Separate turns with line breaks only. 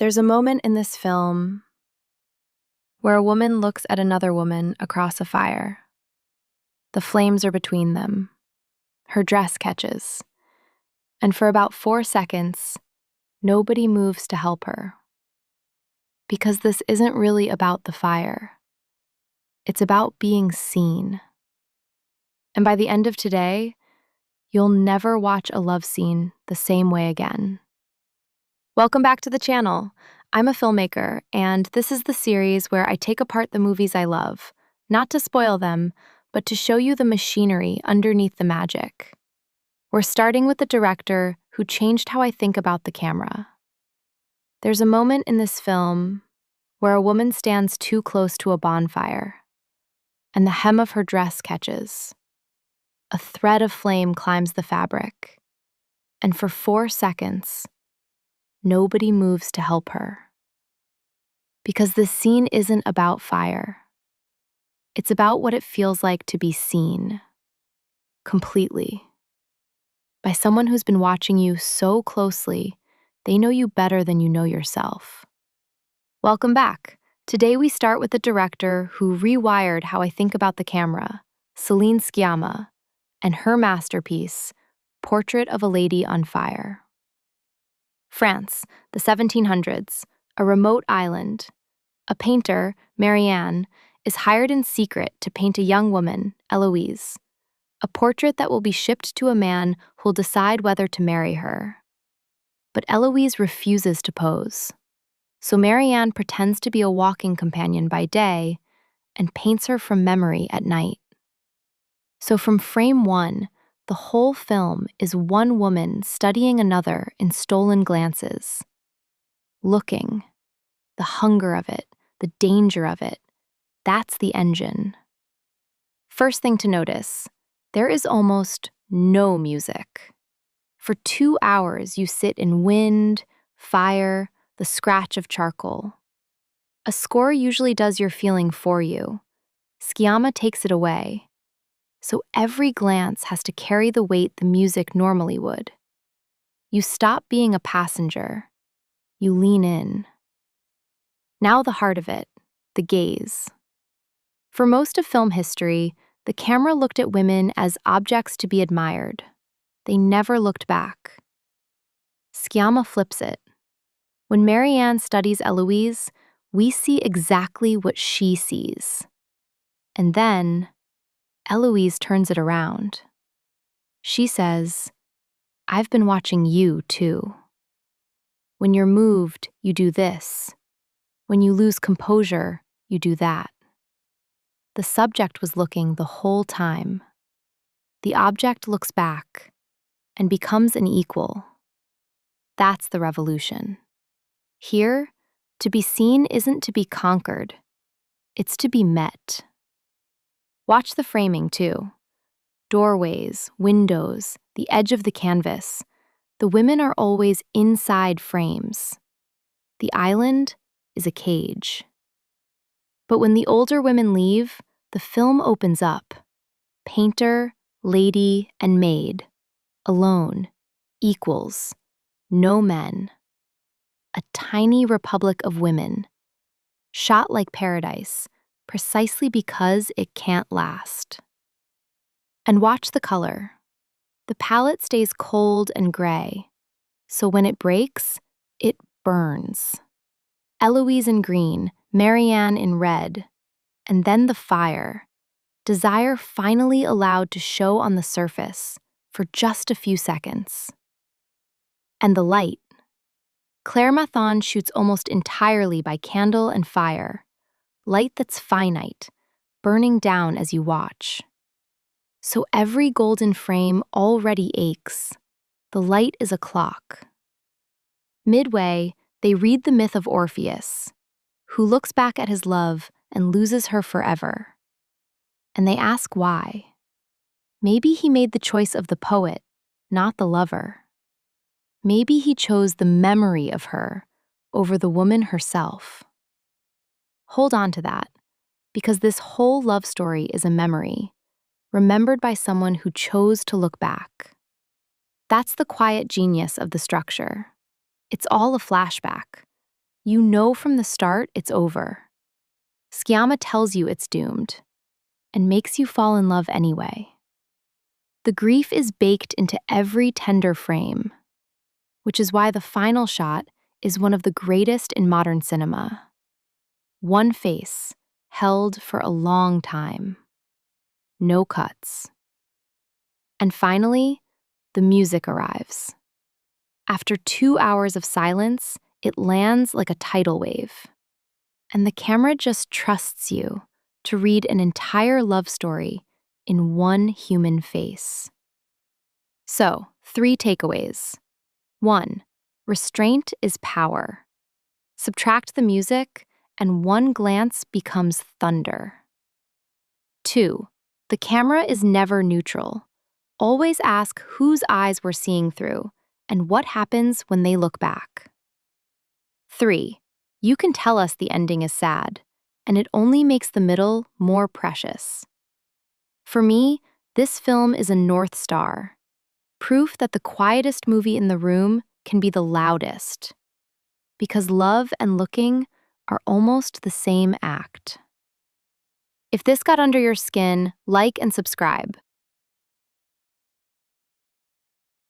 There's a moment in this film where a woman looks at another woman across a fire. The flames are between them. Her dress catches. And for about 4 seconds, nobody moves to help her. Because this isn't really about the fire. It's about being seen. And by the end of today, you'll never watch a love scene the same way again. Welcome back to the channel. I'm a filmmaker, and this is the series where I take apart the movies I love, not to spoil them, but to show you the machinery underneath the magic. We're starting with the director who changed how I think about the camera. There's a moment in this film where a woman stands too close to a bonfire, and the hem of her dress catches. A thread of flame climbs the fabric, and for 4 seconds, nobody moves to help her. Because this scene isn't about fire. It's about what it feels like to be seen, completely, by someone who's been watching you so closely, they know you better than you know yourself. Welcome back. Today we start with the director who rewired how I think about the camera, Celine Sciamma, and her masterpiece, Portrait of a Lady on Fire. France, the 1700s, a remote island. A painter, Marianne, is hired in secret to paint a young woman, Eloise, a portrait that will be shipped to a man who'll decide whether to marry her. But Eloise refuses to pose, so Marianne pretends to be a walking companion by day and paints her from memory at night. So from frame 1, the whole film is one woman studying another in stolen glances, looking, the hunger of it, the danger of it, that's the engine. First thing to notice, there is almost no music. For 2 hours, you sit in wind, fire, the scratch of charcoal. A score usually does your feeling for you. Sciamma takes it away. So every glance has to carry the weight the music normally would. You stop being a passenger. You lean in. Now the heart of it, the gaze. For most of film history, the camera looked at women as objects to be admired. They never looked back. Sciamma flips it. When Marianne studies Eloise, we see exactly what she sees. And then, Eloise turns it around. She says, "I've been watching you too. When you're moved, you do this. When you lose composure, you do that." The subject was looking the whole time. The object looks back and becomes an equal. That's the revolution. Here, to be seen isn't to be conquered. It's to be met. Watch the framing, too. Doorways, windows, the edge of the canvas. The women are always inside frames. The island is a cage. But when the older women leave, the film opens up. Painter, lady, and maid. Alone. Equals. No men. A tiny republic of women. Shot like paradise, precisely because it can't last. And watch the color. The palette stays cold and gray, so when it breaks, it burns. Eloise in green, Marianne in red, and then the fire. Desire finally allowed to show on the surface for just a few seconds. And the light. Claire Mathon shoots almost entirely by candle and fire, light that's finite, burning down as you watch. So every golden frame already aches. The light is a clock. Midway, they read the myth of Orpheus, who looks back at his love and loses her forever. And they ask why. Maybe he made the choice of the poet, not the lover. Maybe he chose the memory of her over the woman herself. Hold on to that, because this whole love story is a memory, remembered by someone who chose to look back. That's the quiet genius of the structure. It's all a flashback, You know from the start it's over. Sciamma tells you it's doomed and makes you fall in love anyway. The grief is baked into every tender frame, which is why the final shot is one of the greatest in modern cinema. One face, held for a long time. No cuts. And finally, the music arrives. After 2 hours of silence, it lands like a tidal wave. And the camera just trusts you to read an entire love story in one human face. So, 3 takeaways. 1. Restraint is power. Subtract the music, and one glance becomes thunder. 2. The camera is never neutral. Always ask whose eyes we're seeing through and what happens when they look back. 3. You can tell us the ending is sad, and it only makes the middle more precious. For me, this film is a North Star, proof that the quietest movie in the room can be the loudest, because love and looking are almost the same act. If this got under your skin, like and subscribe.